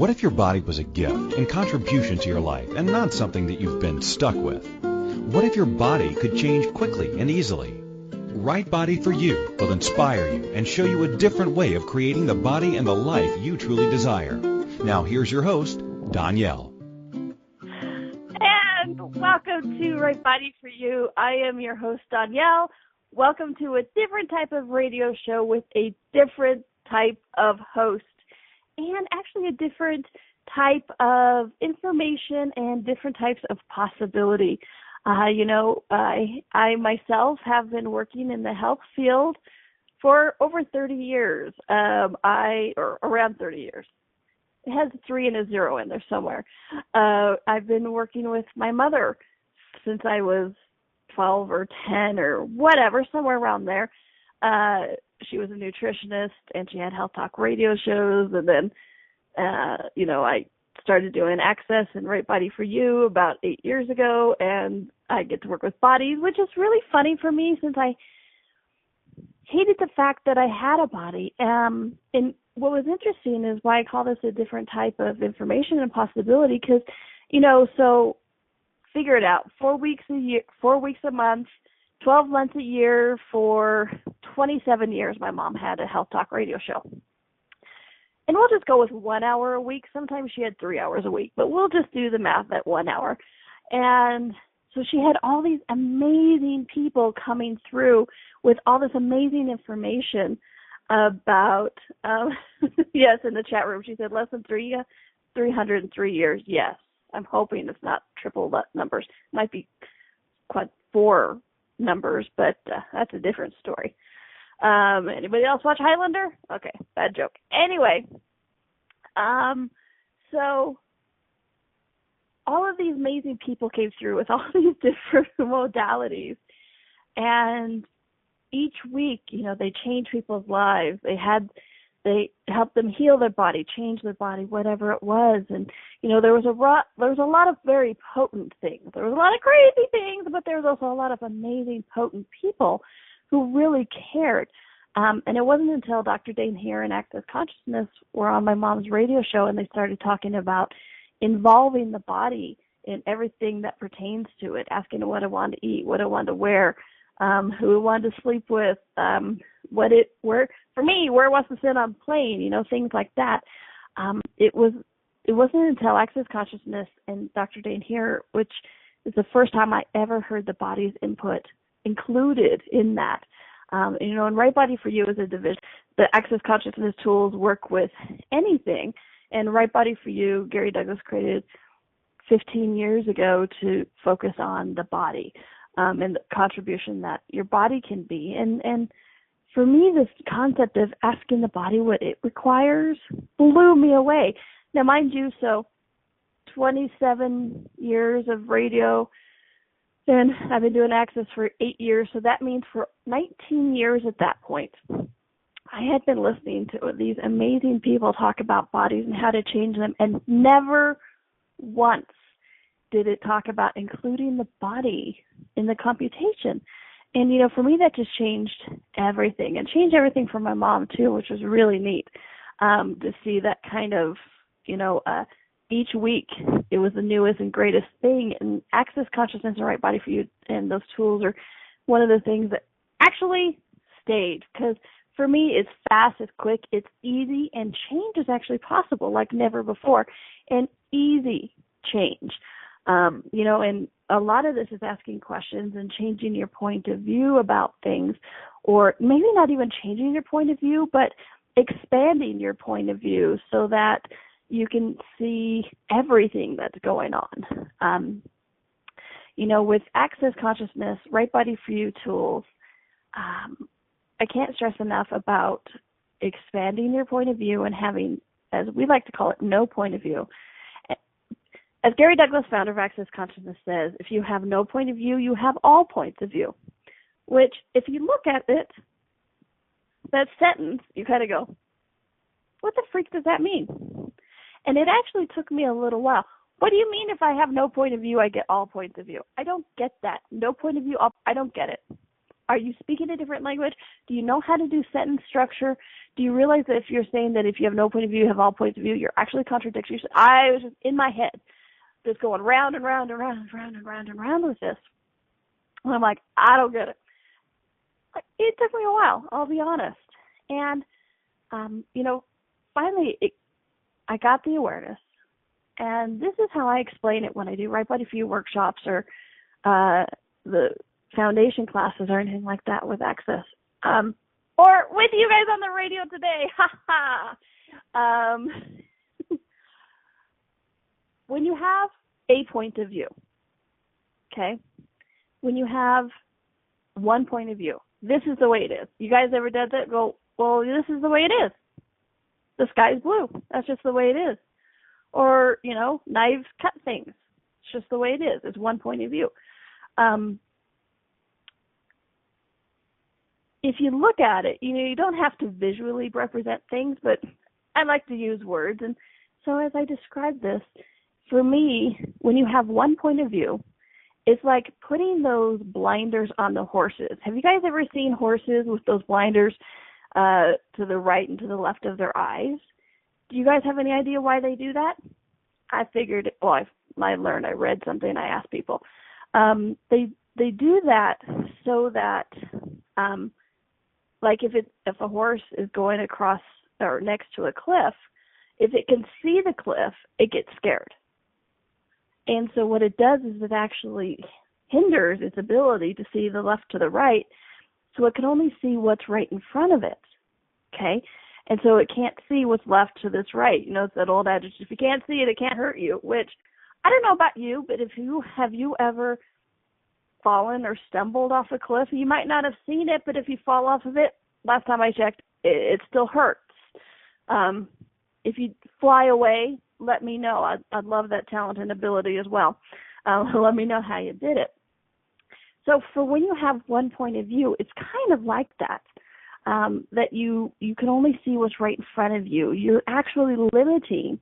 What if your body was a gift and contribution to your life and not something that you've been stuck with? What if your body could change quickly and easily? Right Body for You will inspire you and show you a different way of creating the body and the life you truly desire. Now here's your host, Donnielle. And welcome to Right Body for You. I am your host, Donnielle. Welcome to a different type of radio show with a different type of host. And actually a different type of information and different types of possibility. I myself have been working in the health field for over 30 years, or around 30 years. It has a 3 and a 0 in there somewhere. I've been working with my mother since I was 12 or 10 or whatever, somewhere around there. She was a nutritionist, and she had health talk radio shows, and then, I started doing Access and Right Body for You about 8 years ago, and I get to work with bodies, which is really funny for me since I hated the fact that I had a body. And what was interesting is why I call this a different type of information and possibility, because, so figure it out, 4 weeks a year, 4 weeks a month, 12 months a year for 27 years, my mom had a health talk radio show. And we'll just go with 1 hour a week. Sometimes she had 3 hours a week, but we'll just do the math at 1 hour. And so she had all these amazing people coming through with all this amazing information about, yes, in the chat room, she said less than 303 years. Yes, I'm hoping it's not triple that numbers. It might be quad 4 numbers, but that's a different story. Anybody else watch Highlander? Okay, bad joke. Anyway, so all of these amazing people came through with all these different modalities, and each week, they changed people's lives. They helped them heal their body, change their body, whatever it was. And, there was a lot of very potent things. There was a lot of crazy things, but there was also a lot of amazing, potent people who really cared. And it wasn't until Dr. Dane Heer and Access Consciousness were on my mom's radio show, and they started talking about involving the body in everything that pertains to it, asking what I wanted to eat, what I wanted to wear, who I wanted to sleep with, where wants to sit on plane, things like that. It wasn't until Access Consciousness and Dr. Dane Heer, which is the first time I ever heard the body's input included in that. And Right Body for You is a division. The Access Consciousness tools work with anything, and Right Body for You, Gary Douglas created 15 years ago to focus on the body and the contribution that your body can be. And for me, this concept of asking the body what it requires blew me away. Now, mind you, so 27 years of radio, and I've been doing Access for 8 years, so that means for 19 years at that point, I had been listening to these amazing people talk about bodies and how to change them, and never once did it talk about including the body in the computation. And, for me, that just changed everything, and changed everything for my mom, too, which was really neat to see that kind of, each week it was the newest and greatest thing. And Access Consciousness and Right Body for You and those tools are one of the things that actually stayed, because for me it's fast, it's quick, it's easy, and change is actually possible like never before, and easy change. And a lot of this is asking questions and changing your point of view about things, or maybe not even changing your point of view, but expanding your point of view so that you can see everything that's going on. With Access Consciousness, Right Body for You tools, I can't stress enough about expanding your point of view and having, as we like to call it, no point of view. As Gary Douglas, founder of Access Consciousness, says, if you have no point of view, you have all points of view. Which, if you look at it, that sentence, you kind of go, what the freak does that mean? And it actually took me a little while. What do you mean if I have no point of view, I get all points of view? I don't get that. No point of view, I don't get it. Are you speaking a different language? Do you know how to do sentence structure? Do you realize that if you're saying that if you have no point of view, you have all points of view, you're actually contradicting yourself? I was just in my head, just going round and round and round and round and round and round with this. And I'm like, I don't get it. It took me a while, I'll be honest. And, finally I got the awareness. And this is how I explain it when I do Right Body For You workshops or the foundation classes or anything like that with Access. Or with you guys on the radio today. Ha ha. When you have a point of view, okay, when you have one point of view, this is the way it is. You guys ever did that? Go, well, this is the way it is. The sky's blue. That's just the way it is. Or, knives cut things. It's just the way it is. It's one point of view. If you look at it, you don't have to visually represent things, but I like to use words. And so as I describe this, for me, when you have one point of view, it's like putting those blinders on the horses. Have you guys ever seen horses with those blinders to the right and to the left of their eyes? Do you guys have any idea why they do that? I figured, I read something, I asked people. They do that so that, like if a horse is going across or next to a cliff, if it can see the cliff, it gets scared. And so what it does is it actually hinders its ability to see the left to the right, so it can only see what's right in front of it, okay? And so it can't see what's left to this right. It's that old adage, if you can't see it, it can't hurt you, which I don't know about you, but have you ever fallen or stumbled off a cliff? You might not have seen it, but if you fall off of it, last time I checked, it still hurts. If you fly away, let me know. I'd love that talent and ability as well. Let me know how you did it. So for when you have one point of view, it's kind of like that, that you can only see what's right in front of you. You're actually limiting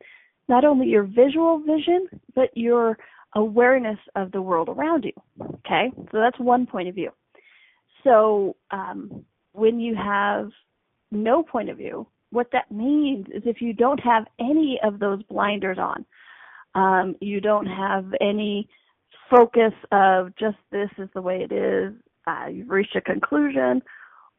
not only your visual vision, but your awareness of the world around you, okay? So that's one point of view. So when you have no point of view, what that means is if you don't have any of those blinders on, you don't have any focus of just this is the way it is, you've reached a conclusion,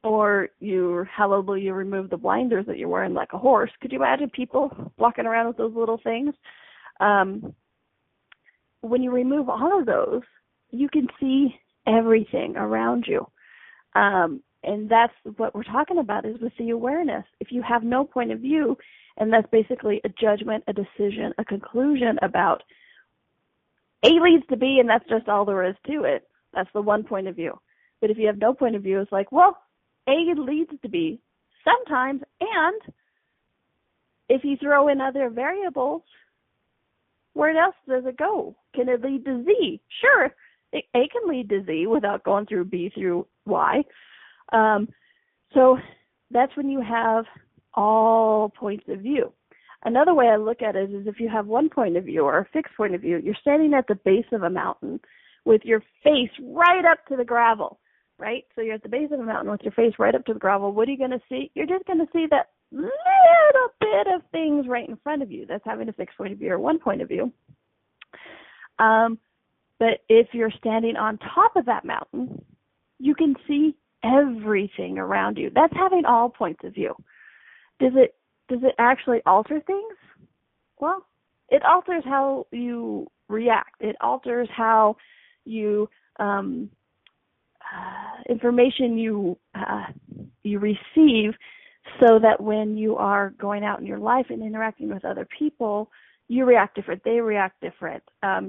or you remove the blinders that you're wearing like a horse. Could you imagine people walking around with those little things? When you remove all of those, you can see everything around you. And that's what we're talking about is with the awareness. If you have no point of view, and that's basically a judgment, a decision, a conclusion about A leads to B, and that's just all there is to it. That's the one point of view. But if you have no point of view, it's like, well, A leads to B sometimes, and if you throw in other variables, where else does it go? Can it lead to Z? Sure, A can lead to Z without going through B through Y. So that's when you have all points of view. Another way I look at it is if you have one point of view or a fixed point of view, you're standing at the base of a mountain with your face right up to the gravel, right? So you're at the base of a mountain with your face right up to the gravel. What are you going to see? You're just going to see that little bit of things right in front of you. That's having a fixed point of view or one point of view. But if you're standing on top of that mountain, you can see everything around you. That's having all points of view. Does it actually alter things? Well, it alters how you react. It alters how you information you receive, so that when you are going out in your life and interacting with other people, you react different. They react different.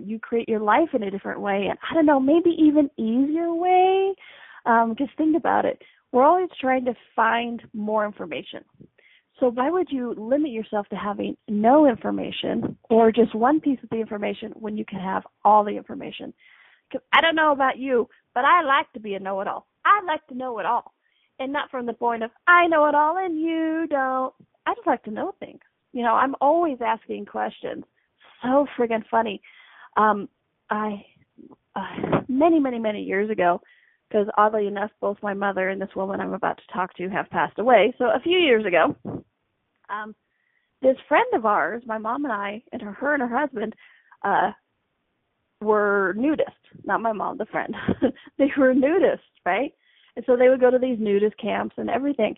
You create your life in a different way, and I don't know, maybe even easier way. Just think about it. We're always trying to find more information. So why would you limit yourself to having no information or just one piece of the information when you can have all the information? 'Cause I don't know about you, but I like to be a know-it-all. I like to know it all. And not from the point of, I know it all and you don't. I just like to know things. I'm always asking questions. So friggin' funny. Many, many, many years ago, because oddly enough, both my mother and this woman I'm about to talk to have passed away. So a few years ago, this friend of ours, my mom and I, and her husband, were nudists. Not my mom, the friend. They were nudists, right? And so they would go to these nudist camps and everything.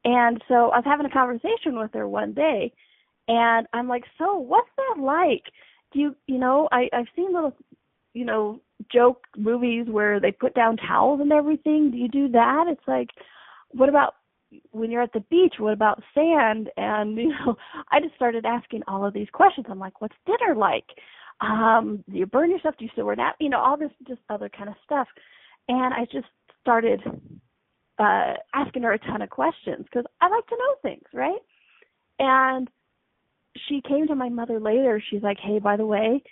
And so I was having a conversation with her one day, and I'm like, so what's that like? Do I've seen little, joke movies where they put down towels and everything. Do you do that? It's like, what about when you're at the beach? What about sand? And, I just started asking all of these questions. I'm like, what's dinner like? Do you burn yourself? Do you still wear that? All this just other kind of stuff. And I just started asking her a ton of questions because I like to know things, right? And she came to my mother later. She's like, hey, by the way,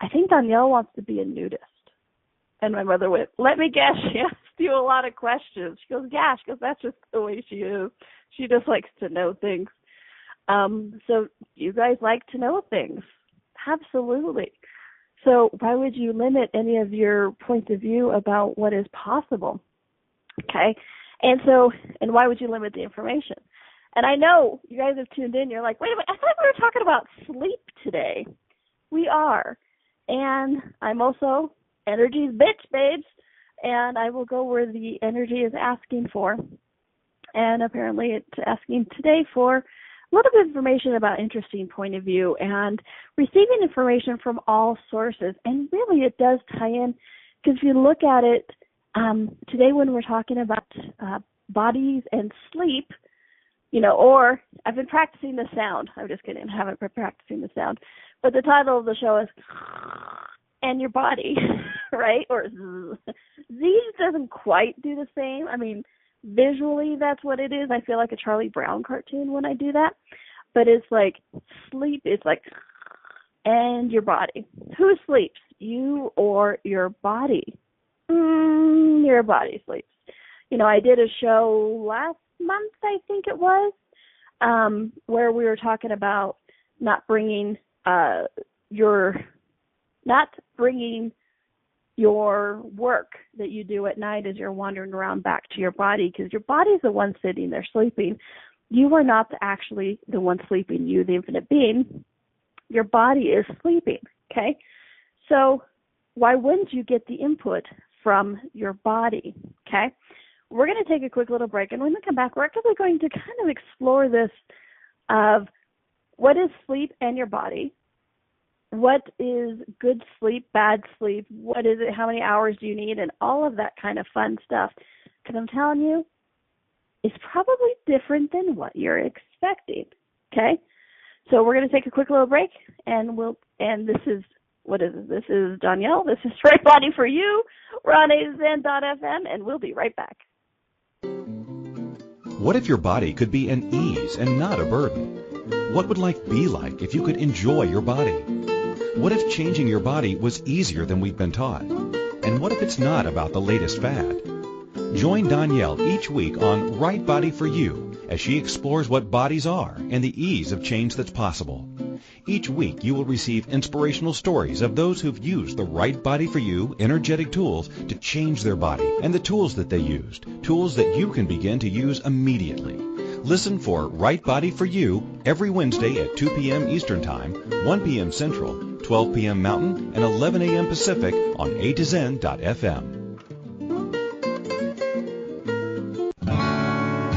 I think Donnielle wants to be a nudist. And my mother went, let me guess, she asked you a lot of questions. She goes, yeah, that's just the way she is. She just likes to know things. So you guys like to know things. Absolutely. So why would you limit any of your points of view about what is possible? Okay. And why would you limit the information? And I know you guys have tuned in. You're like, wait a minute, I thought we were talking about sleep today. We are. And I'm also energy's bitch, babes. And I will go where the energy is asking for. And apparently it's asking today for a little bit of information about interesting point of view and receiving information from all sources. And really it does tie in, because if you look at it, today when we're talking about bodies and sleep, or I've been practicing the sound. I'm just kidding. I haven't been practicing the sound. But the title of the show is And Your Body, right? Or Z doesn't quite do the same. I mean, visually that's what it is. I feel like a Charlie Brown cartoon when I do that. But it's like sleep. It's like and your body. Who sleeps? You or your body? Your body sleeps. I did a show last month, I think it was, where we were talking about not bringing your work that you do at night as you're wandering around back to your body, because your body's the one sitting there sleeping. You are not actually the one sleeping, you, the infinite being. Your body is sleeping, okay? So why wouldn't you get the input from your body, okay? We're going to take a quick little break, and when we come back, we're actually going to kind of explore this of what is sleep and your body, what is good sleep, bad sleep, what is it, how many hours do you need, and all of that kind of fun stuff. Because I'm telling you, it's probably different than what you're expecting, okay? So we're going to take a quick little break, and this is Donnielle. This is Right Body for You. We're on AZN.FM, and we'll be right back. What if your body could be an ease and not a burden? What would life be like if you could enjoy your body? What if changing your body was easier than we've been taught? And what if it's not about the latest fad? Join Donnielle each week on Right Body for You as she explores what bodies are and the ease of change that's possible. Each week you will receive inspirational stories of those who've used the Right Body for You energetic tools to change their body and the tools that they used, tools that you can begin to use immediately. Listen for Right Body for You every Wednesday at 2 p.m. Eastern Time, 1 p.m. Central, 12 p.m. Mountain, and 11 a.m. Pacific on AZN.FM.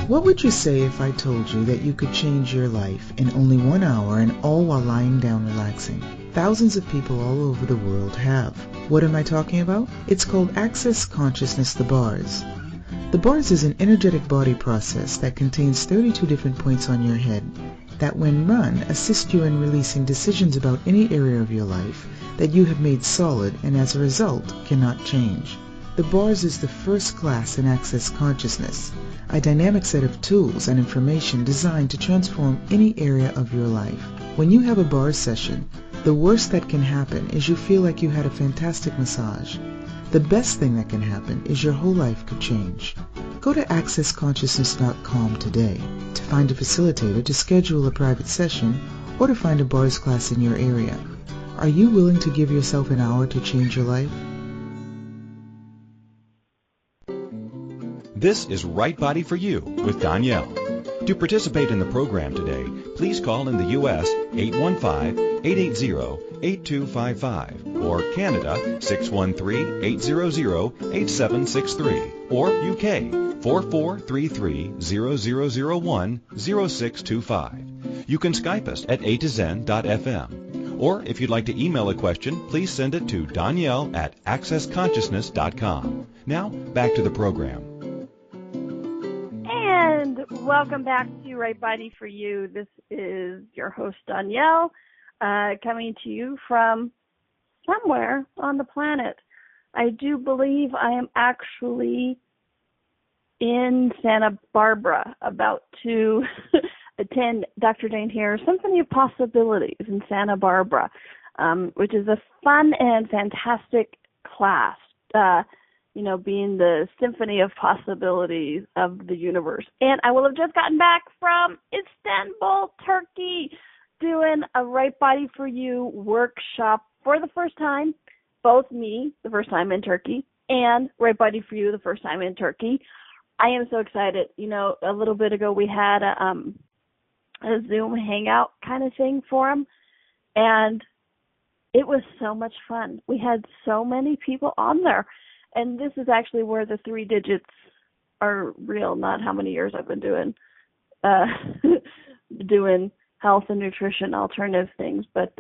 What would you say if I told you that you could change your life in only 1 hour and all while lying down relaxing? Thousands of people all over the world have. What am I talking about? It's called Access Consciousness, the bars. The bars is an energetic body process that contains 32 different points on your head that when run assist you in releasing decisions about any area of your life that you have made solid and as a result cannot change. The bars is the first class in Access Consciousness, a dynamic set of tools and information designed to transform any area of your life. When you have a bars session, the worst that can happen is you feel like you had a fantastic massage. The best thing that can happen is your whole life could change. Go to accessconsciousness.com today to find a facilitator to schedule a private session or to find a bars class in your area. Are you willing to give yourself an hour to change your life? This is Right Body for You with Donnielle. To participate in the program today, please call in the U.S. 815-880-8255 or Canada 613-800-8763 or UK 4433-0001-0625. You can Skype us at a2zen.fm. Or if you'd like to email a question, please send it to Donnielle@accessconsciousness.com. Now, back to the program. And welcome back to Right Body for You. This is your host, Donnielle, coming to you from somewhere on the planet. I do believe I am actually in Santa Barbara, about to attend Dr. Dane Heer's Symphony of Possibilities in Santa Barbara, which is a fun and fantastic class, being the symphony of possibilities of the universe. And I will have just gotten back from Istanbul, Turkey, doing a Right Body for You workshop for the first time, both me, the first time in Turkey, and Right Body for You, the first time in Turkey. I am so excited. A little bit ago we had a Zoom hangout kind of thing for them, and it was so much fun. We had so many people on there, and this is actually where the 3 digits are real, not how many years I've been doing doing health and nutrition alternative things, but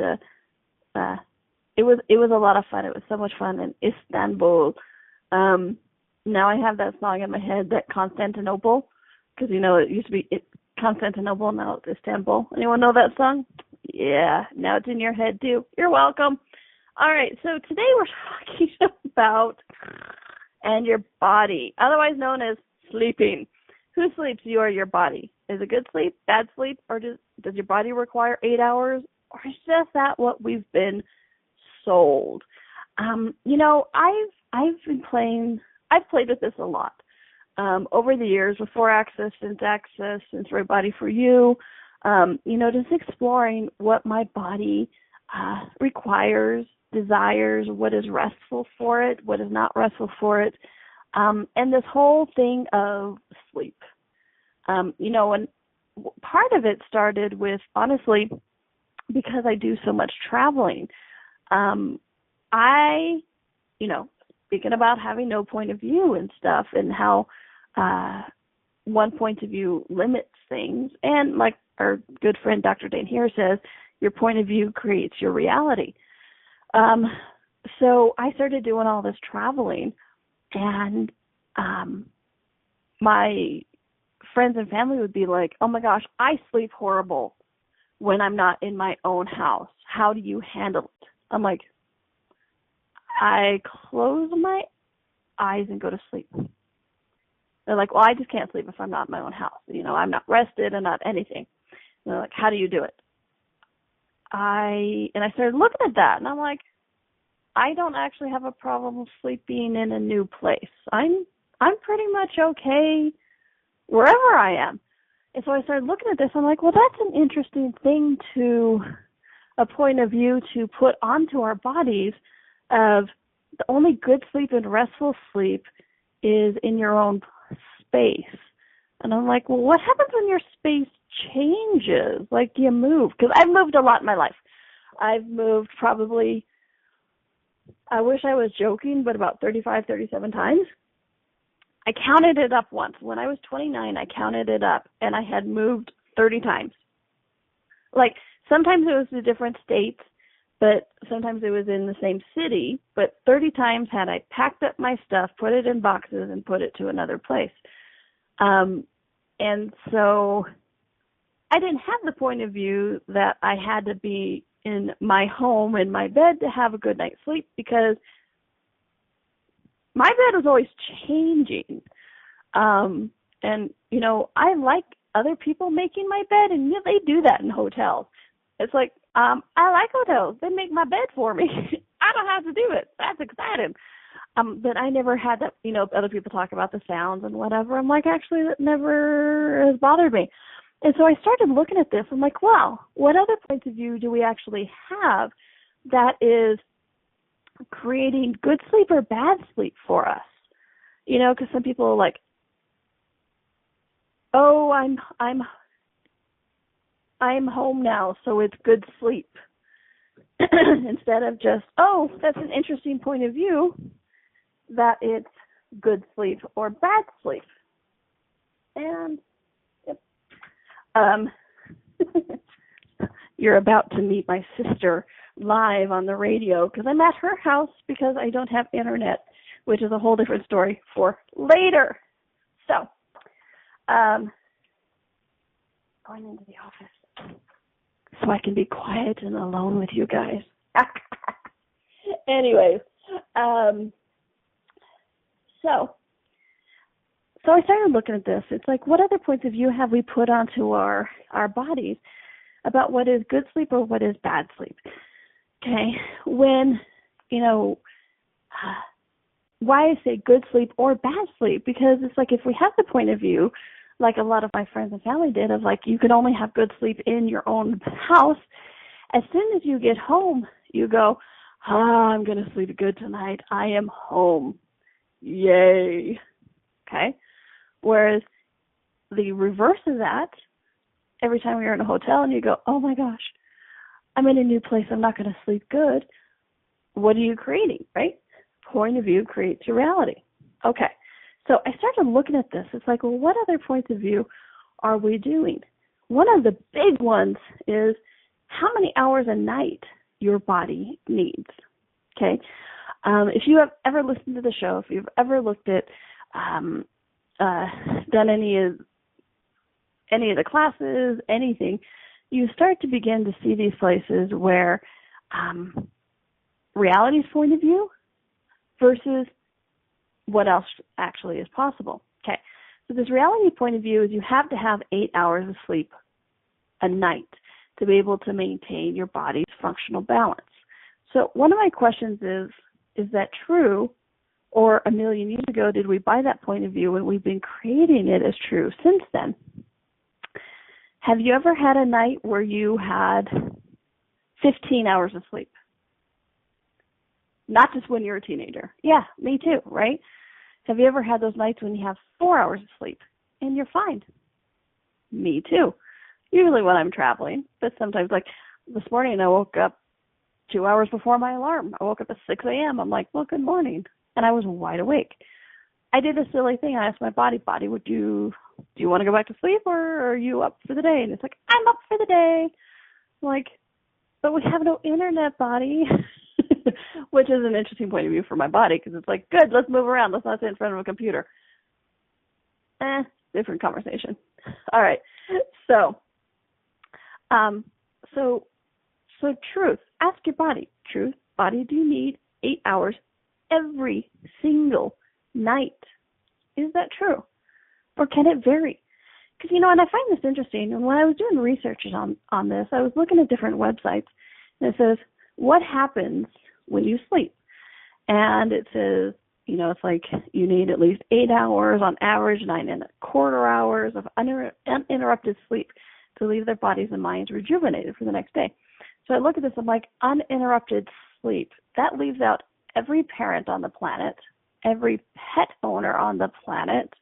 it was a lot of fun. It was so much fun in Istanbul. Now I have that song in my head, that Constantinople, because it used to be Constantinople, now it's Istanbul. Anyone know that song? Yeah, now it's in your head too. You're welcome. All right, so today we're talking about your body, otherwise known as sleeping. Who sleeps, you or your body? Is it good sleep, bad sleep, or does your body require 8 hours, or is just that what we've been sold? I've played with this a lot over the years, before Access, since Right Body for You, just exploring what my body requires, desires, what is restful for it, what is not restful for it, and this whole thing of sleep. And part of it started with, honestly, because I do so much traveling. Speaking about having no point of view and stuff, and how one point of view limits things. And like our good friend Dr. Dane Heer says, your point of view creates your reality. So I started doing all this traveling, and my friends and family would be like, oh my gosh, I sleep horrible when I'm not in my own house. How do you handle it? I'm like, I close my eyes and go to sleep. They're like, well, I just can't sleep if I'm not in my own house. I'm not rested and not anything. And they're like, how do you do it? I started looking at that, and I'm like, I don't actually have a problem sleeping in a new place. I'm pretty much okay wherever I am. And so I started looking at this. I'm like, well, that's an interesting thing, a point of view to put onto our bodies, of the only good sleep and restful sleep is in your own space. And I'm like, well, what happens when your space changes? Like, you move? Because I've moved a lot in my life. I've moved probably, I wish I was joking, but about 35, 37 times. I counted it up once. When I was 29, I counted it up, and I had moved 30 times. Like, sometimes it was to different states, but sometimes it was in the same city. But 30 times had I packed up my stuff, put it in boxes, and put it to another place. And so I didn't have the point of view that I had to be in my home, in my bed, to have a good night's sleep, because my bed was always changing. And, I like other people making my bed, and they do that in hotels. It's like, I like hotels. They make my bed for me. I don't have to do it. That's exciting. But I never had that, other people talk about the sounds and whatever. I'm like, actually, that never has bothered me. And so I started looking at this. I'm like, wow, what other points of view do we actually have that is creating good sleep or bad sleep for us? Because some people are like, oh, I'm home now, so it's good sleep. Instead of just, oh, that's an interesting point of view, that it's good sleep or bad sleep. And yep. You're about to meet my sister live on the radio because I'm at her house because I don't have internet, which is a whole different story for later. So, going into the office so I can be quiet and alone with you guys. Anyways, so I started looking at this. It's like, what other points of view have we put onto our bodies about what is good sleep or what is bad sleep? Okay, when, why I say good sleep or bad sleep, because it's like if we have the point of view, like a lot of my friends and family did, of like you can only have good sleep in your own house, as soon as you get home, you go, I'm going to sleep good tonight. I am home. Yay. Okay? Whereas the reverse of that, every time you're in a hotel and you go, oh my gosh, I'm in a new place, I'm not going to sleep good. What are you creating, right? Point of view creates your reality. Okay. So I started looking at this. It's like, well, what other points of view are we doing? One of the big ones is how many hours a night your body needs. Okay? If you have ever listened to the show, if you've ever looked at, done any of the classes, anything, you start to begin to see these places where reality's point of view versus what else actually is possible. Okay, so this reality point of view is you have to have 8 hours of sleep a night to be able to maintain your body's functional balance. So one of my questions is that true? Or a million years ago, did we buy that point of view and we've been creating it as true since then? Have you ever had a night where you had 15 hours of sleep? Not just when you're a teenager. Yeah, me too, right? Have you ever had those nights when you have 4 hours of sleep and you're fine? Me too. Usually when I'm traveling, but sometimes, like this morning, I woke up 2 hours before my alarm. I woke up at 6 a.m. I'm like, well, good morning. And I was wide awake. I did a silly thing. I asked my body, do you want to go back to sleep or are you up for the day? And it's like, I'm up for the day. I'm like, but we have no internet, body. Which is an interesting point of view for my body because it's like, good, let's move around. Let's not sit in front of a computer. Different conversation. All right. So truth. Ask your body. Truth, body, do you need 8 hours every single night? Is that true? Or can it vary? Because, and I find this interesting. And when I was doing research on this, I was looking at different websites. And it says, what happens when you sleep? And it says, it's like you need at least 8 hours on average, 9.25 hours of uninterrupted sleep to leave their bodies and minds rejuvenated for the next day. So I look at this, I'm like, uninterrupted sleep. That leaves out every parent on the planet, every pet owner on the planet,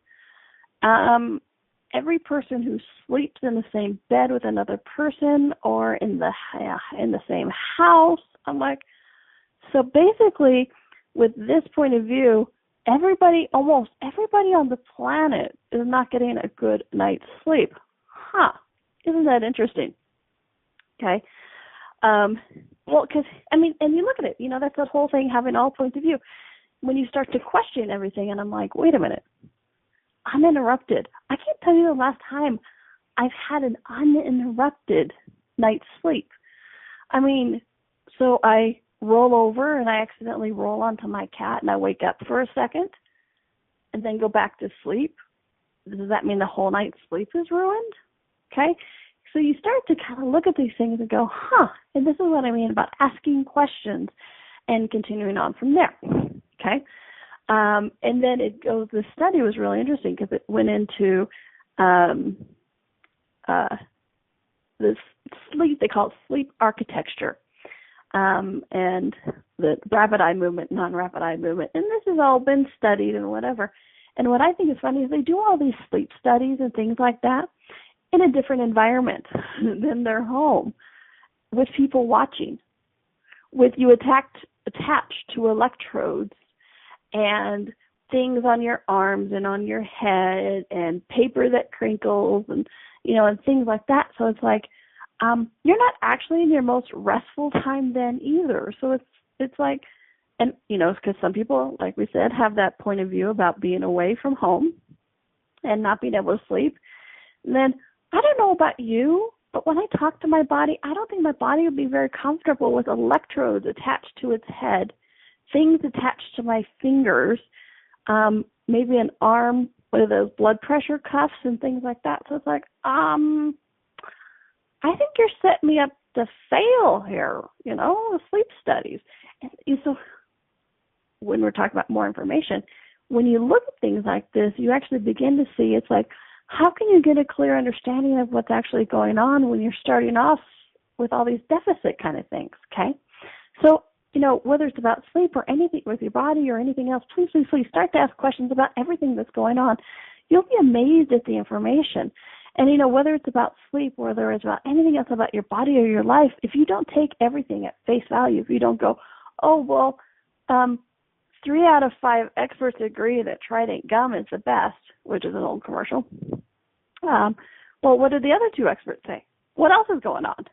every person who sleeps in the same bed with another person or in the same house. I'm like, so basically, with this point of view, almost everybody on the planet is not getting a good night's sleep. Isn't that interesting? Okay. Well, because, and you look at it, that's that whole thing, having all points of view. When you start to question everything, and I'm like, wait a minute, uninterrupted. I can't tell you the last time I've had an uninterrupted night's sleep. So I roll over and I accidentally roll onto my cat and I wake up for a second and then go back to sleep. Does that mean the whole night's sleep is ruined? Okay. So you start to kind of look at these things and go, and this is what I mean about asking questions and continuing on from there. Okay. And then the study was really interesting because it went into this sleep, they call it sleep architecture. And the rapid eye movement, non-rapid eye movement. And this has all been studied and whatever. And what I think is funny is they do all these sleep studies and things like that in a different environment than their home, with people watching, with you attached to electrodes and things on your arms and on your head and paper that crinkles and, and things like that. So it's like, you're not actually in your most restful time then either. So it's like, and, because some people, like we said, have that point of view about being away from home and not being able to sleep. And then, I don't know about you, but when I talk to my body, I don't think my body would be very comfortable with electrodes attached to its head, things attached to my fingers, maybe an arm with those blood pressure cuffs and things like that. So it's like, I think you're setting me up to fail here, the sleep studies. And so when we're talking about more information, when you look at things like this, you actually begin to see it's like, how can you get a clear understanding of what's actually going on when you're starting off with all these deficit kind of things, okay? So, whether it's about sleep or anything with your body or anything else, please start to ask questions about everything that's going on. You'll be amazed at the information. And, whether it's about sleep, whether it's about anything else about your body or your life, if you don't take everything at face value, if you don't go, 3 out of 5 experts agree that Trident gum is the best, which is an old commercial. Well, what did the other 2 experts say? What else is going on?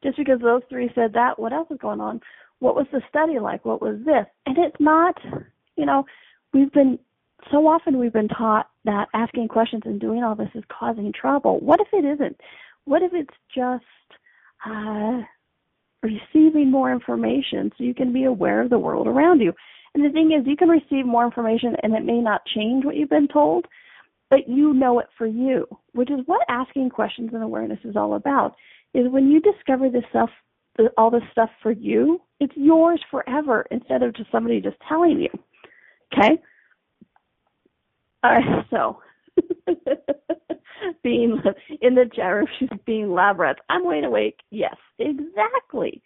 Just because those 3 said that, what else is going on? What was the study like? What was this? And it's not, we've been taught that asking questions and doing all this is causing trouble. What if it isn't? What if it's just receiving more information so you can be aware of the world around you? And the thing is, you can receive more information and it may not change what you've been told, but you know it for you, which is what asking questions and awareness is all about, is when you discover this stuff, all this stuff for you, it's yours forever instead of just somebody just telling you, okay? All right, so being in the chat room, she's being lab rats. I'm wide awake. Yes, exactly.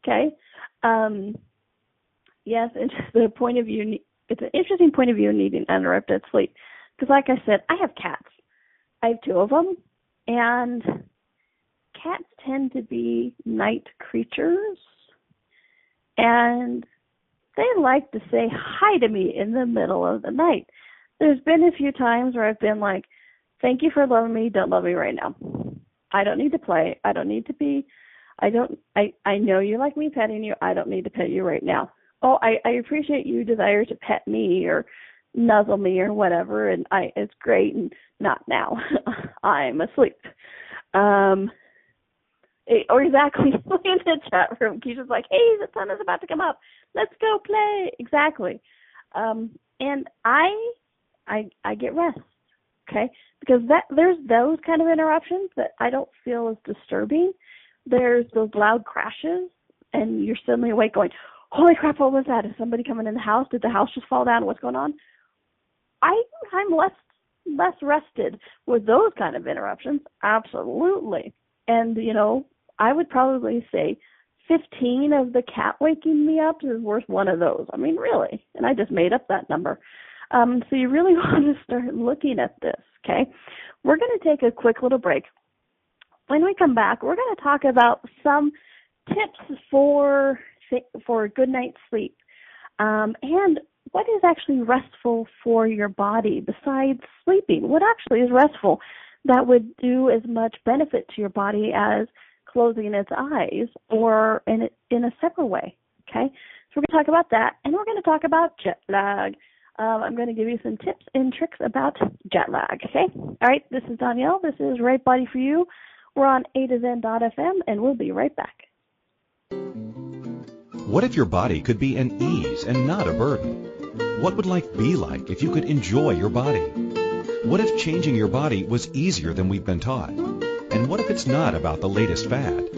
Okay. Yes, it's the point of view. It's an interesting point of view needing uninterrupted sleep. Because like I said, I have cats. I have 2 of them. And cats tend to be night creatures. And they like to say hi to me in the middle of the night. There's been a few times where I've been like, thank you for loving me, don't love me right now. I don't need to play. I don't need to be. I know you like me petting you. I don't need to pet you right now. Oh, I appreciate you desire to pet me or nuzzle me or whatever, and it's great, and not now. I'm asleep. Or exactly in the chat room, Keisha's like, hey, the sun is about to come up. Let's go play. Exactly. And I get rest, okay? Because there's those kind of interruptions that I don't feel as disturbing. There's those loud crashes, and you're suddenly awake going, holy crap, what was that? Is somebody coming in the house? Did the house just fall down? What's going on? I'm less rested with those kind of interruptions, absolutely. And, I would probably say 15 of the cat waking me up is worth one of those. I mean, really. And I just made up that number. So you really want to start looking at this, okay? We're going to take a quick little break. When we come back, we're going to talk about some tips for good night's sleep and what is actually restful for your body besides sleeping. What actually is restful that would do as much benefit to your body as closing its eyes or in a separate way, okay? So we're going to talk about that, and we're going to talk about jet lag. I'm going to give you some tips and tricks about jet lag, okay? All right, this is Donnielle. This is Right Body for You. We're on A2Zen.fm, and we'll be right back. What if your body could be an ease and not a burden? What would life be like if you could enjoy your body? What if changing your body was easier than we've been taught? And what if it's not about the latest fad?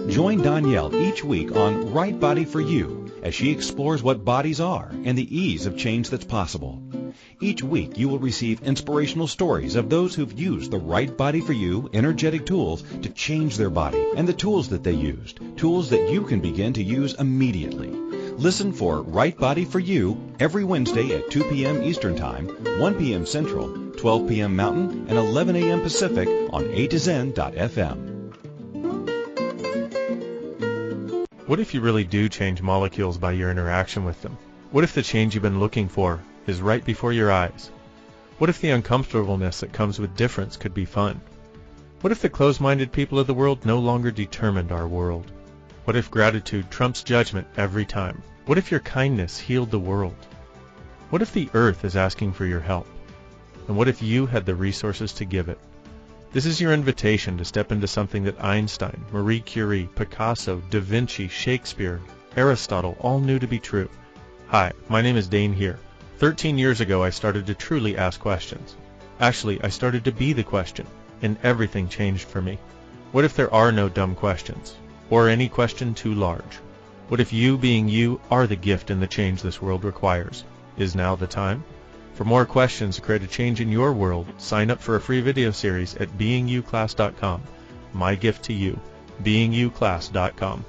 Join Donnielle each week on Right Body for You as she explores what bodies are and the ease of change that's possible. Each week you will receive inspirational stories of those who've used the Right Body for You energetic tools to change their body and the tools that they used, tools that you can begin to use immediately. Listen for Right Body for You every Wednesday at 2 p.m. Eastern Time, 1 p.m. Central, 12 p.m. Mountain, and 11 a.m. Pacific on A2Zen.fm. What if you really do change molecules by your interaction with them? What if the change you've been looking for is right before your eyes? What if the uncomfortableness that comes with difference could be fun? What if the closed-minded people of the world no longer determined our world? What if gratitude trumps judgment every time? What if your kindness healed the world? What if the earth is asking for your help? And what if you had the resources to give it? This is your invitation to step into something that Einstein, Marie Curie, Picasso, Da Vinci, Shakespeare, Aristotle all knew to be true. Hi, my name is Dane here. 13 years ago, I started to truly ask questions. Actually, I started to be the question, and everything changed for me. What if there are no dumb questions, or any question too large? What if you being you are the gift and the change this world requires? Is now the time? For more questions to create a change in your world, sign up for a free video series at beingyouclass.com. My gift to you, beingyouclass.com.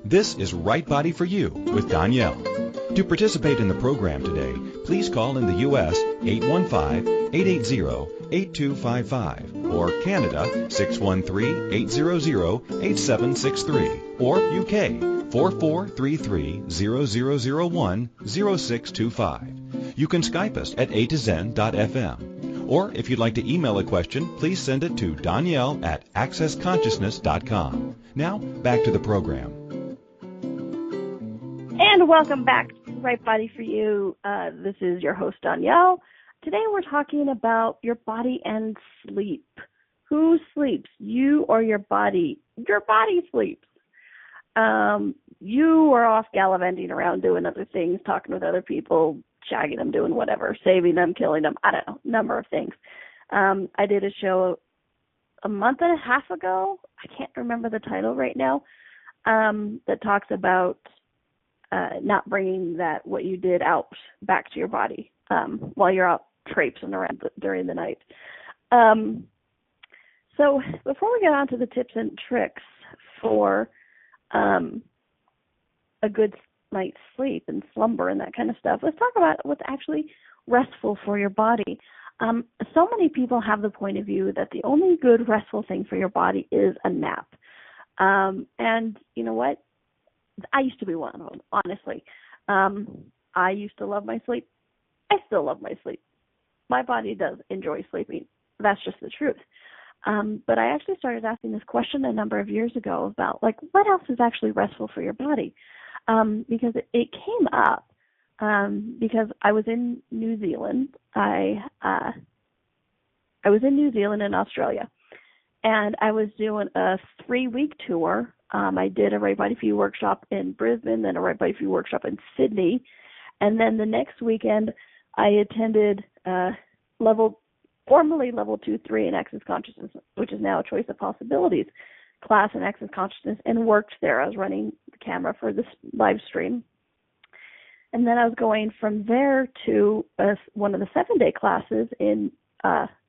This is Right Body for You with Donnielle. To participate in the program today, please call in the U.S. 815-880-8255 or Canada 613-800-8763 or UK 4433-0001-0625. You can Skype us at A2Zen.fm. Or if you'd like to email a question, please send it to Donnielle at accessconsciousness.com. Now, back to the program. And welcome back to Right Body for You. This is your host, Donnielle. Today we're talking about your body and sleep. Who sleeps, you or your body? Your body sleeps. You are off gallivanting around doing other things, talking with other people, shagging them, doing whatever, saving them, killing them, I don't know, number of things. I did a show a month and a half ago, I can't remember the title right now, that talks about not bringing what you did out back to your body while you're out traipsing around during the night. So before we get on to the tips and tricks for a good night's sleep and slumber and that kind of stuff, let's talk about what's actually restful for your body. So many people have the point of view that the only good restful thing for your body is a nap. And you know what? I used to be one of them, honestly. I used to love my sleep. I still love my sleep. My body does enjoy sleeping. That's just the truth. But I actually started asking this question a number of years ago about, like, what else is actually restful for your body? Because it came up because I was in New Zealand. I was in New Zealand and Australia, and I was doing a 3-week tour. I did a Right Body for You workshop in Brisbane, then a Right Body for You workshop in Sydney, and then the next weekend I attended formerly level 2-3 in Access Consciousness, which is now a Choice of Possibilities class in Access Consciousness, and worked there. I was running the camera for this live stream. And then I was going from there to one of the 7-day classes in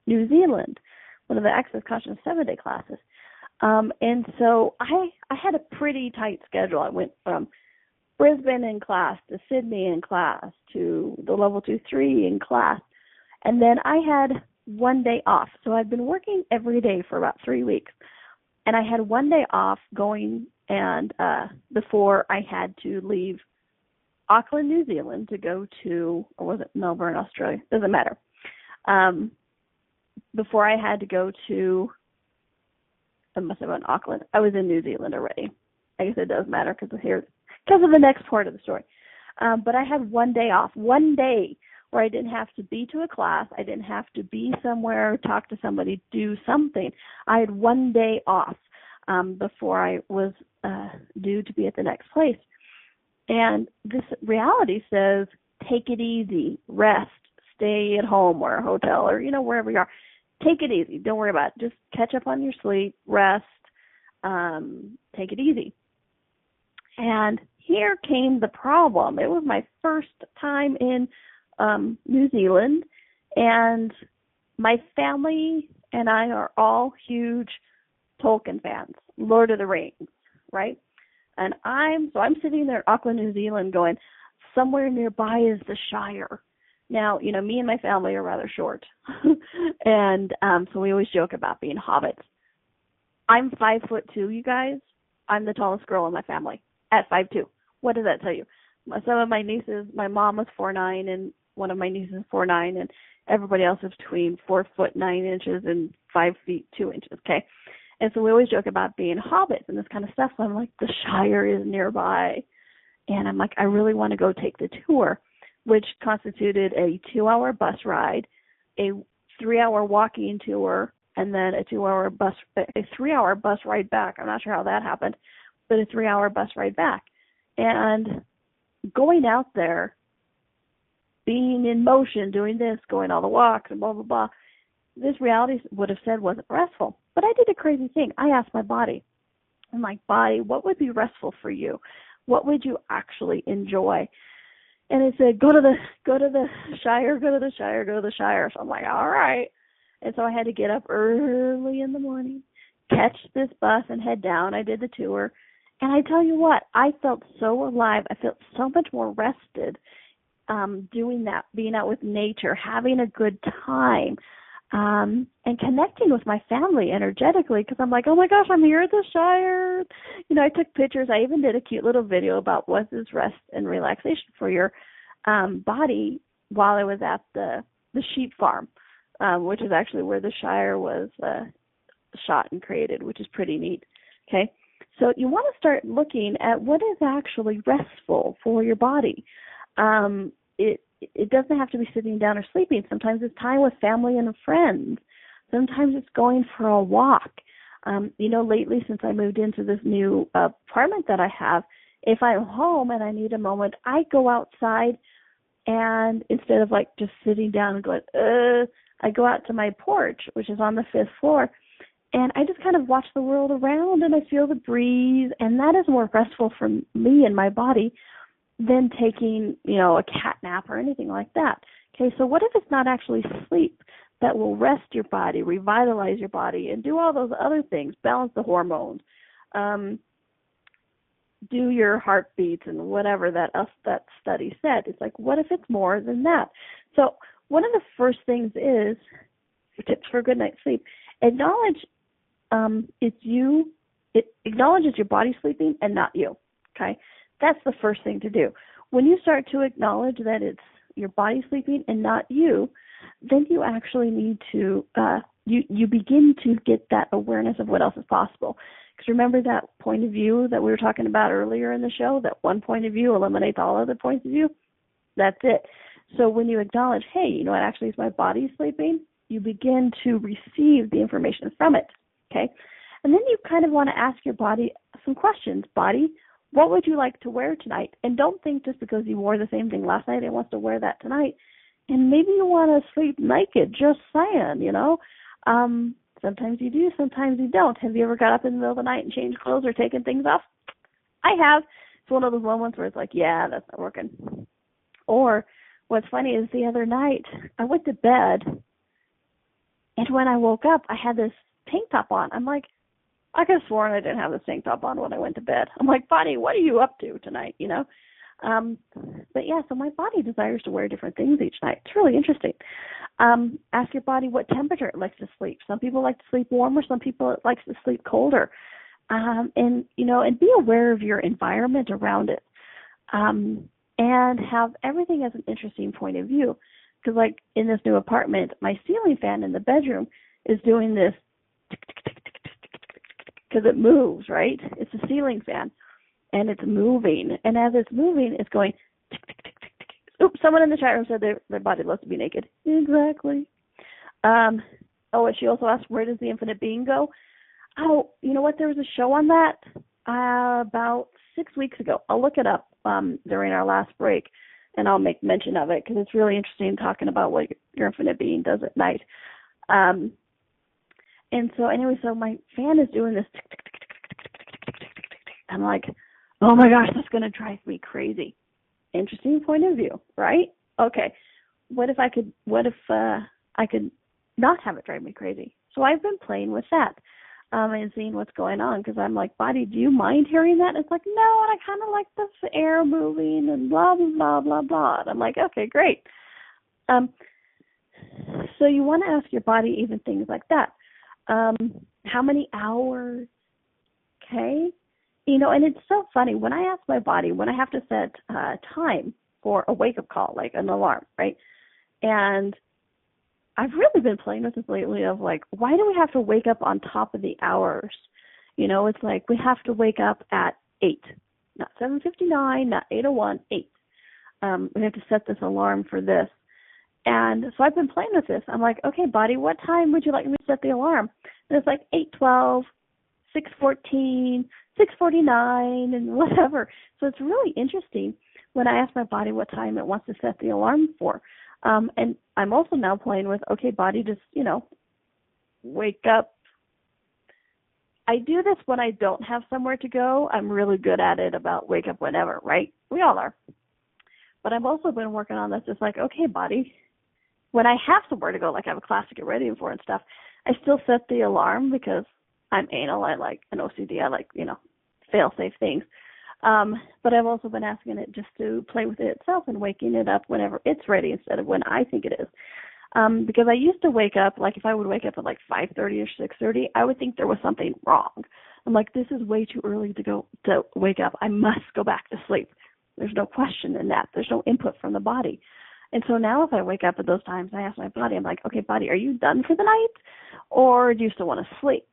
New Zealand, one of the Access Consciousness 7-day classes. And so I had a pretty tight schedule. I went from Brisbane in class to Sydney in class to the level 2-3 in class. And then I had one day off. So I'd been working every day for about 3 weeks. And I had one day off going and before I had to leave Auckland, New Zealand to go to, or was it Melbourne, Australia? Doesn't matter. Before I had to go to, I must have been Auckland. I was in New Zealand already. I guess it does matter because of the next part of the story. But I had one day off, one day where I didn't have to be to a class. I didn't have to be somewhere, talk to somebody, do something. I had one day off before I was due to be at the next place. And this reality says, take it easy, rest, stay at home or a hotel or, wherever you are. Take it easy. Don't worry about it. Just catch up on your sleep, rest, take it easy. And here came the problem. It was my first time in New Zealand, and my family and I are all huge Tolkien fans, Lord of the Rings, right? And I'm sitting there in Auckland, New Zealand going, somewhere nearby is the Shire. Now, me and my family are rather short. And so we always joke about being hobbits. I'm 5'2", you guys. I'm the tallest girl in my family at 5'2". What does that tell you? Some of my nieces, my mom was 4'9", and one of my nieces is 4'9", and everybody else is between 4'9" and 5 feet 2 inches. Okay, and so we always joke about being hobbits and this kind of stuff. So I'm like, the Shire is nearby, and I'm like, I really want to go take the tour, which constituted a 2-hour bus ride, a 3-hour walking tour, and then a 3-hour bus ride back. I'm not sure how that happened, but a 3-hour bus ride back. And going out there, being in motion, doing this, going all the walks and blah, blah, blah, this reality would have said wasn't restful. But I did a crazy thing. I asked my body, I'm like, body, what would be restful for you? What would you actually enjoy? And it said, go to the Shire, go to the Shire, go to the Shire. So I'm like, all right. And so I had to get up early in the morning, catch this bus, and head down. I did the tour. And I tell you what, I felt so alive. I felt so much more rested doing that, being out with nature, having a good time, and connecting with my family energetically, because I'm like, oh my gosh, I'm here at the Shire. I took pictures. I even did a cute little video about what is rest and relaxation for your body while I was at the sheep farm, which is actually where the Shire was shot and created, which is pretty neat. Okay, so you want to start looking at what is actually restful for your body. It doesn't have to be sitting down or sleeping. Sometimes it's time with family and friends. Sometimes it's going for a walk. Lately, since I moved into this new apartment that I have, if I'm home and I need a moment, I go outside, and instead of like just sitting down and going, I go out to my porch, which is on the 5th floor, and I just kind of watch the world around, and I feel the breeze, and that is more restful for me and my body than taking, a cat nap or anything like that. Okay, so what if it's not actually sleep that will rest your body, revitalize your body, and do all those other things, balance the hormones, do your heartbeats and whatever that study said. It's like, what if it's more than that? So one of the first things is, tips for a good night's sleep, acknowledge it acknowledges your body sleeping and not you, okay? That's the first thing to do. When you start to acknowledge that it's your body sleeping and not you, then you actually need to, you begin to get that awareness of what else is possible. Because remember that point of view that we were talking about earlier in the show, that one point of view eliminates all other points of view? That's it. So when you acknowledge, hey, what actually is my body sleeping, you begin to receive the information from it, okay? And then you kind of want to ask your body some questions. Body, what would you like to wear tonight? And don't think just because you wore the same thing last night, it wants to wear that tonight. And maybe you want to sleep naked, just saying, Sometimes you do, sometimes you don't. Have you ever got up in the middle of the night and changed clothes or taken things off? I have. It's one of those moments where it's like, yeah, that's not working. Or what's funny is the other night I went to bed, and when I woke up, I had this tank top on. I'm like, I could have sworn I didn't have this tank top on when I went to bed. I'm like, body, what are you up to tonight, But yeah, so my body desires to wear different things each night. It's really interesting. Ask your body what temperature it likes to sleep. Some people like to sleep warmer. Some people it likes to sleep colder. And be aware of your environment around it. And have everything as an interesting point of view. Because like in this new apartment, my ceiling fan in the bedroom is doing this because it moves, right? It's a ceiling fan. And it's moving. And as it's moving, it's going tick, tick, tick, tick, tick. Oops, someone in the chat room said their body loves to be naked. Exactly. And she also asked, where does the infinite being go? Oh, you know what? There was a show on that about 6 weeks ago. I'll look it up during our last break, and I'll make mention of it because it's really interesting talking about what your infinite being does at night. And so anyway, so my fan is doing this tick, tick, tick, tick, tick, tick, tick, tick, tick, tick, tick. I'm like, oh my gosh, that's going to drive me crazy. Interesting point of view, right? Okay. What if I could not have it drive me crazy? So I've been playing with that. and seeing what's going on, because I'm like, body, do you mind hearing that? And it's like, no, and I kind of like the air moving and blah, blah, blah, blah, blah. And I'm like, okay, great. So you want to ask your body even things like that. How many hours? Okay. You know, and it's so funny. When I ask my body, when I have to set time for a wake-up call, like an alarm, right? And I've really been playing with this lately of like, why do we have to wake up on top of the hours? You know, it's like we have to wake up at 8, not 7:59, not 8:01, 8. We have to set this alarm for this. And so I've been playing with this. I'm like, okay, body, what time would you like me to set the alarm? And it's like 8:12, 6:14, 6:49, and whatever. So it's really interesting when I ask my body what time it wants to set the alarm for. And I'm also now playing with, okay, body, just, you know, wake up. I do this when I don't have somewhere to go. I'm really good at it about wake up whenever, right? We all are. But I've also been working on this. It's like, okay, body, when I have somewhere to go, like I have a class to get ready for and stuff, I still set the alarm because I'm anal. I like an OCD. I like, you know, fail-safe things. But I've also been asking it just to play with it itself and waking it up whenever it's ready instead of when I think it is. Because I used to wake up, like if I would wake up at like 5:30 or 6:30, I would think there was something wrong. I'm like, this is way too early to wake up. I must go back to sleep. There's no question in that. There's no input from the body. And so now if I wake up at those times, I ask my body, I'm like, okay, body, are you done for the night? Or do you still want to sleep?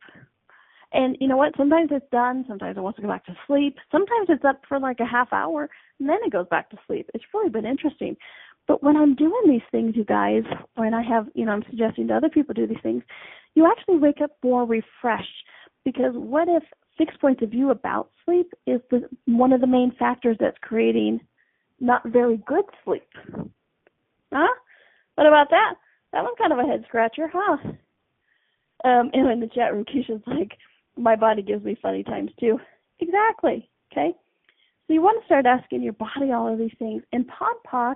And you know what? Sometimes it's done. Sometimes it wants to go back to sleep. Sometimes it's up for like a half hour, and then it goes back to sleep. It's really been interesting. But when I'm doing these things, you guys, when I have, you know, I'm suggesting to other people do these things, you actually wake up more refreshed. Because what if 6 points of view about sleep is one of the main factors that's creating not very good sleep? Huh? What about that? That one's kind of a head scratcher, huh? And in the chat room, Keisha's like, my body gives me funny times too. Exactly. Okay. So you want to start asking your body all of these things. And Pod Poc,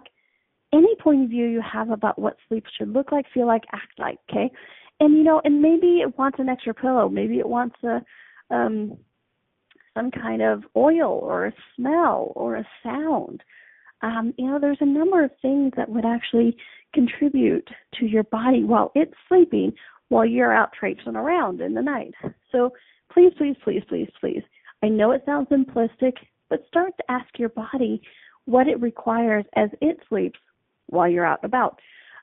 any point of view you have about what sleep should look like, feel like, act like. Okay. And you know, and maybe it wants an extra pillow. Maybe it wants some kind of oil or a smell or a sound. You know, there's a number of things that would actually contribute to your body while it's sleeping, while you're out traipsing around in the night. So please, please, please, please, please. I know it sounds simplistic, but start to ask your body what it requires as it sleeps while you're out and about.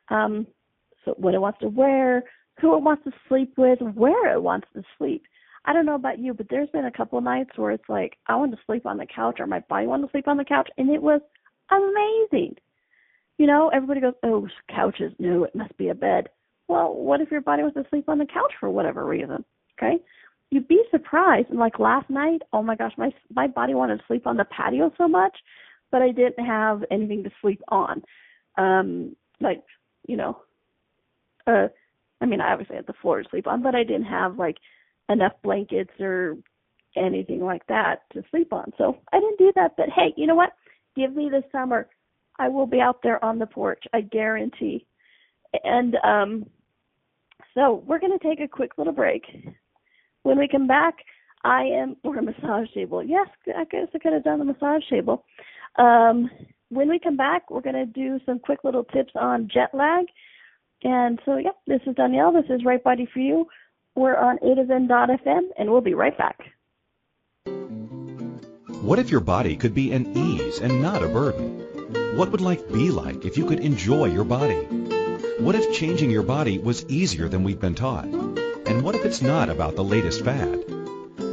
So what it wants to wear, who it wants to sleep with, where it wants to sleep. I don't know about you, but there's been a couple of nights where it's like, I want to sleep on the couch, or my body wanted to sleep on the couch, and it was amazing. You know, everybody goes, oh, couches, no, it must be a bed. Well, what if your body wants to sleep on the couch for whatever reason? Okay? You'd be surprised. And like last night, oh my gosh, my body wanted to sleep on the patio so much, but I didn't have anything to sleep on. Like, you know, I mean, I obviously had the floor to sleep on, but I didn't have like enough blankets or anything like that to sleep on. So I didn't do that. But hey, you know what? Give me the summer. I will be out there on the porch, I guarantee. And so we're going to take a quick little break. When we come back, or a massage table. Yes, I guess I could have done the massage table. When we come back, we're going to do some quick little tips on jet lag. And so, yeah, this is Donnielle. This is Right Body for You. We're on A2Zen.fm, and we'll be right back. What if your body could be an ease and not a burden? What would life be like if you could enjoy your body? What if changing your body was easier than we've been taught? And what if it's not about the latest fad?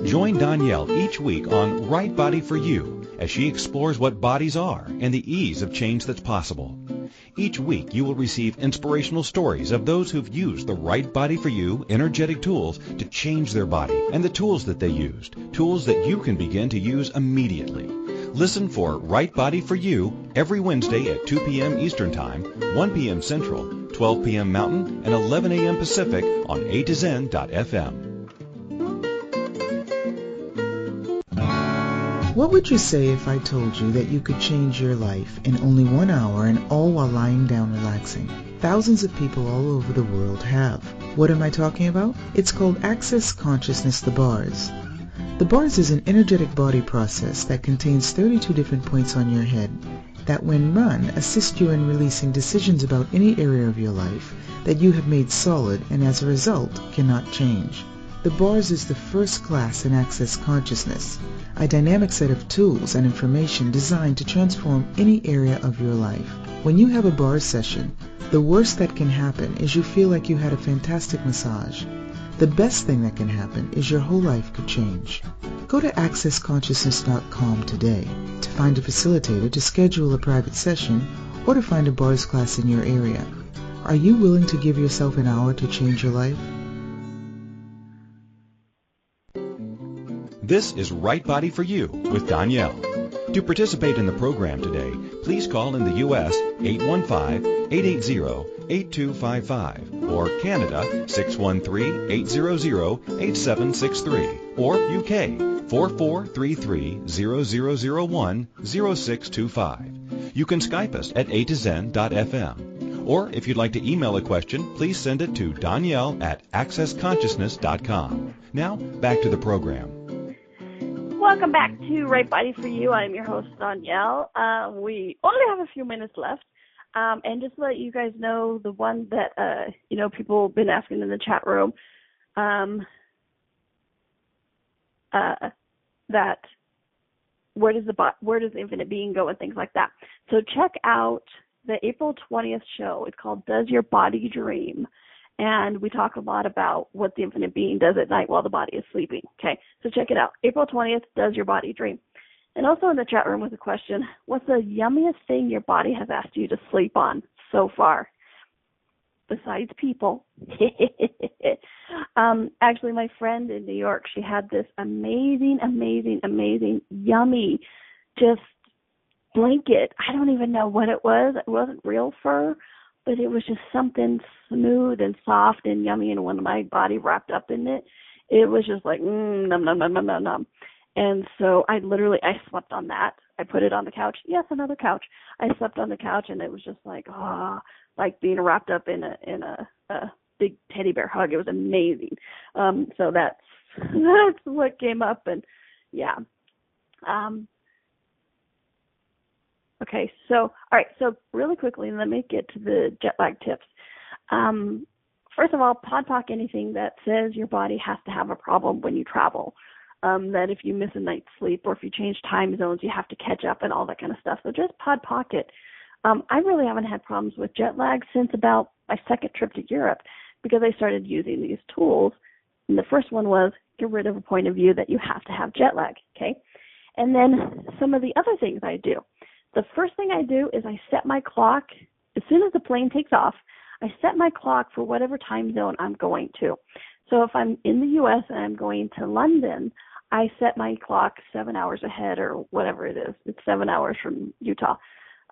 Join Donnielle each week on Right Body for You as she explores what bodies are and the ease of change that's possible. Each week you will receive inspirational stories of those who've used the Right Body for You energetic tools to change their body and the tools that they used, tools that you can begin to use immediately. Listen for Right Body for You every Wednesday at 2 p.m. Eastern Time, 1 p.m. Central, 12 p.m. Mountain, and 11 a.m. Pacific on A2Zen.fm. What would you say if I told you that you could change your life in only 1 hour and all while lying down relaxing? Thousands of people all over the world have. What am I talking about? It's called Access Consciousness, the bars. The bars is an energetic body process that contains 32 different points on your head that when run assist you in releasing decisions about any area of your life that you have made solid and as a result cannot change. The bars is the first class in Access Consciousness, a dynamic set of tools and information designed to transform any area of your life. When you have a bars session, the worst that can happen is you feel like you had a fantastic massage. The best thing that can happen is your whole life could change. Go to accessconsciousness.com today to find a facilitator to schedule a private session or to find a bars class in your area. Are you willing to give yourself an hour to change your life? This is Right Body for You with Donnielle. To participate in the program today, please call in the U.S. 815-880-8255 or Canada 613-800-8763 or UK 4433-0001-0625. You can Skype us at a2zen.fm. Or if you'd like to email a question, please send it to Donnielle@accessconsciousness.com. Now, back to the program. Welcome back to Right Body for You. I'm your host, Donnielle. We only have a few minutes left. And just to let you guys know, the one that, people have been asking in the chat room, that where does the infinite being go and things like that. So check out the April 20th show. It's called Does Your Body Dream? And we talk a lot about what the infinite being does at night while the body is sleeping. Okay, so check it out. April 20th, Does Your Body Dream? And also in the chat room was a question, what's the yummiest thing your body has asked you to sleep on so far? Besides people. Actually, my friend in New York, she had this amazing, yummy, just blanket. I don't even know what it was. It wasn't real fur, but it was just something smooth and soft and yummy. And when my body wrapped up in it, it was just like, nom, nom, nom, nom, nom, nom. And so I slept on that. I put it on the couch. Yes, another couch. I slept on the couch, and it was just like, like being wrapped up in a big teddy bear hug. It was amazing. So that's what came up, and yeah. Okay, so all right. So really quickly, let me get to the jet lag tips. First of all, podpoc anything that says your body has to have a problem when you travel. That if you miss a night's sleep or if you change time zones, you have to catch up and all that kind of stuff. So just podpoc it. I really haven't had problems with jet lag since about my second trip to Europe because I started using these tools. And the first one was get rid of a point of view that you have to have jet lag, okay? And then some of the other things I do. The first thing I do is I set my clock. As soon as the plane takes off, I set my clock for whatever time zone I'm going to. So if I'm in the U.S. and I'm going to London, I set my clock 7 hours ahead or whatever it is. It's 7 hours from Utah,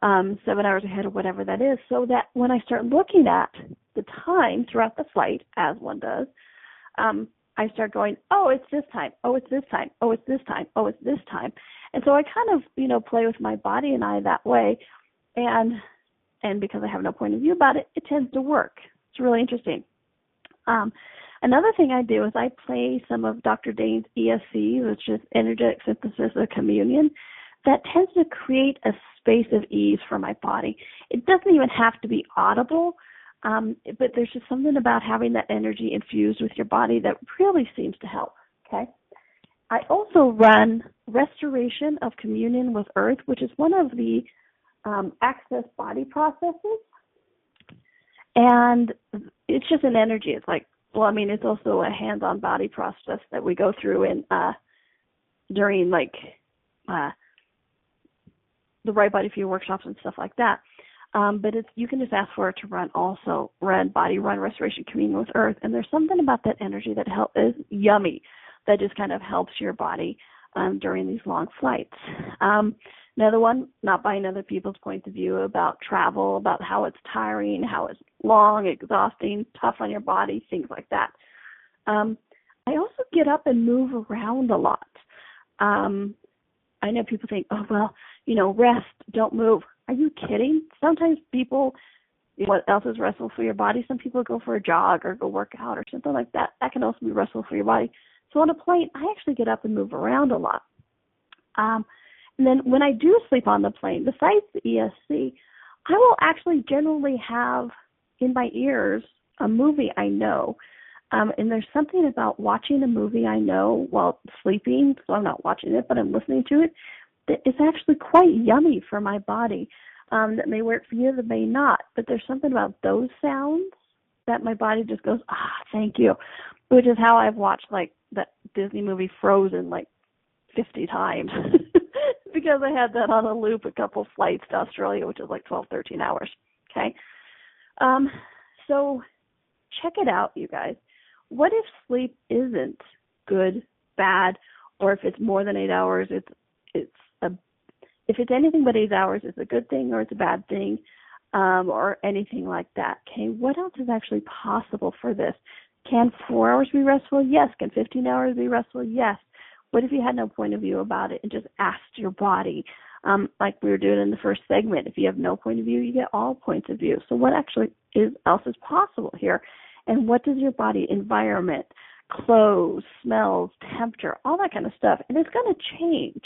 7 hours ahead or whatever that is, so that when I start looking at the time throughout the flight, as one does, I start going, oh, it's this time. Oh, it's this time. Oh, it's this time. Oh, it's this time. And so I kind of, play with my body and I that way. And because I have no point of view about it, it tends to work. It's really interesting. Another thing I do is I play some of Dr. Dane's ESC, which is Energetic Synthesis of Communion. That tends to create a space of ease for my body. It doesn't even have to be audible, but there's just something about having that energy infused with your body that really seems to help, okay? I also run Restoration of Communion with Earth, which is one of the Access body processes. And it's just an energy. It's like, it's also a hands-on body process that we go through in during the Right Body for You workshops and stuff like that. But you can just ask for it to run Restoration Communion with Earth. And there's something about that energy that is yummy, that just kind of helps your body during these long flights. Another one, not buying other people's point of view about travel, about how it's tiring, how it's long, exhausting, tough on your body, things like that. I also get up and move around a lot. I know people think, rest, don't move. Are you kidding? Sometimes people, what else is restful for your body? Some people go for a jog or go work out or something like that. That can also be restful for your body. So on a plane, I actually get up and move around a lot. And then when I do sleep on the plane, besides the ESC, I will actually generally have in my ears a movie I know. And there's something about watching a movie I know while sleeping, so I'm not watching it, but I'm listening to it, that is actually quite yummy for my body. That may work for you, that may not. But there's something about those sounds that my body just goes, thank you. Which is how I've watched, like, that Disney movie Frozen, like, 50 times. Because I had that on a loop a couple flights to Australia, which is like 12, 13 hours. Okay? So check it out, you guys. What if sleep isn't good, bad, or if it's more than 8 hours, if it's anything but 8 hours, it's a good thing or it's a bad thing, or anything like that. Okay, what else is actually possible for this? Can 4 hours be restful? Yes. Can 15 hours be restful? Yes. What if you had no point of view about it and just asked your body, like we were doing in the first segment? If you have no point of view, you get all points of view. So what actually else is possible here? And what does your body, environment, clothes, smells, temperature, all that kind of stuff, and it's going to change.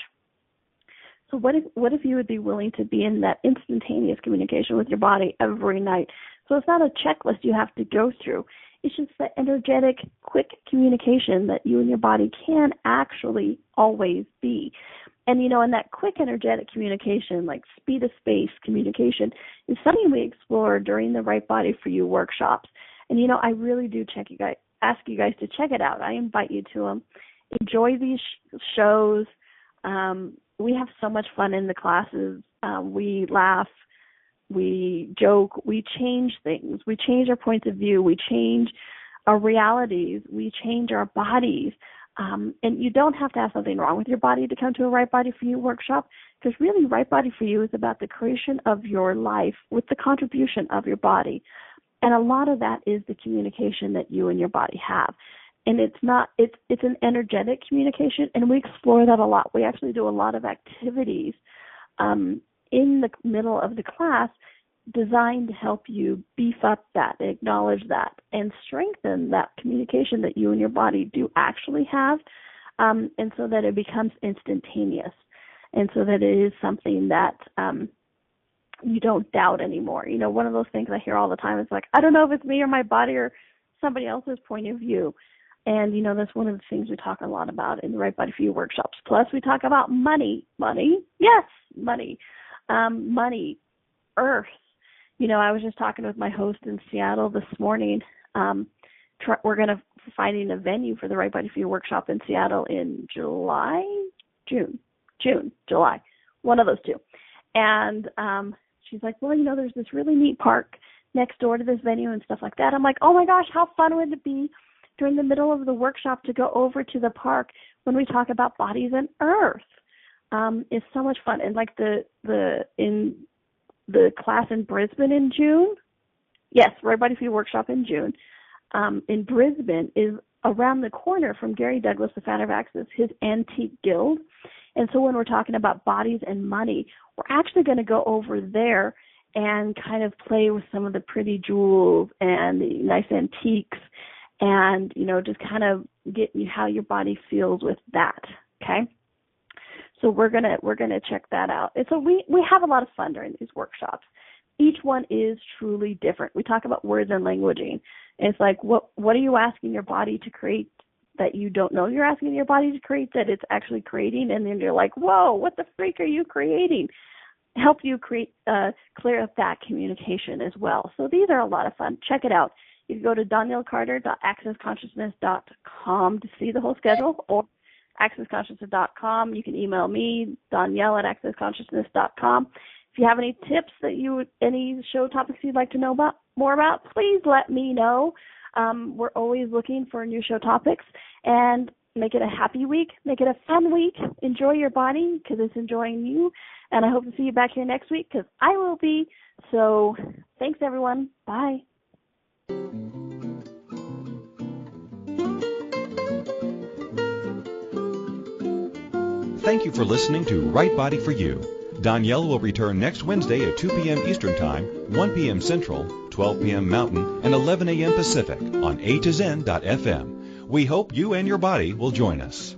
So what if you would be willing to be in that instantaneous communication with your body every night? So it's not a checklist you have to go through. It's just that energetic, quick communication that you and your body can actually always be. And, in that quick, energetic communication, like speed of space communication, is something we explore during the Right Body for You workshops. And, I really do ask you guys to check it out. I invite you to them. Enjoy these shows. We have so much fun in the classes. We laugh. We joke, we change things, we change our points of view, we change our realities, we change our bodies. And you don't have to have something wrong with your body to come to a Right Body for You workshop, because really Right Body for You is about the creation of your life with the contribution of your body. And a lot of that is the communication that you and your body have. And it's an energetic communication, and we explore that a lot. We actually do a lot of activities in the middle of the class designed to help you beef up that, acknowledge that, and strengthen that communication that you and your body do actually have, and so that it becomes instantaneous, and so that it is something that you don't doubt anymore. One of those things I hear all the time is like, I don't know if it's me or my body or somebody else's point of view. And, that's one of the things we talk a lot about in the Right Body for You workshops. Plus, we talk about money. Money? Yes, money. Money, earth. I was just talking with my host in Seattle this morning. We're going to finding a venue for the Right Body for You workshop in Seattle in July, one of those two. And she's like, well, there's this really neat park next door to this venue and stuff like that. I'm like, oh my gosh, how fun would it be during the middle of the workshop to go over to the park when we talk about bodies and earth? It's so much fun. And like in the class in Brisbane in June, yes, Right Body for You workshop in June, in Brisbane is around the corner from Gary Douglas, the founder of Access, his antique guild. And so when we're talking about bodies and money, we're actually going to go over there and kind of play with some of the pretty jewels and the nice antiques and, just kind of get how your body feels with that, okay? So we're gonna check that out. And so we have a lot of fun during these workshops. Each one is truly different. We talk about words and languaging. And it's like, what are you asking your body to create that you don't know you're asking your body to create that it's actually creating? And then you're like, whoa, what the freak are you creating? Help you clear up that communication as well. So these are a lot of fun. Check it out. You can go to DonnielleCarter.accessconsciousness.com to see the whole schedule, or accessconsciousness.com. You can email me, Donnielle@accessconsciousness.com. If you have any tips any show topics you'd like to know more about, please let me know. We're always looking for new show topics, and make it a happy week. Make it a fun week. Enjoy your body because it's enjoying you, and I hope to see you back here next week because I will be. So thanks, everyone. Bye. Thank you for listening to Right Body for You. Donnielle will return next Wednesday at 2 p.m. Eastern Time, 1 p.m. Central, 12 p.m. Mountain, and 11 a.m. Pacific on A to Zen.fm. We hope you and your body will join us.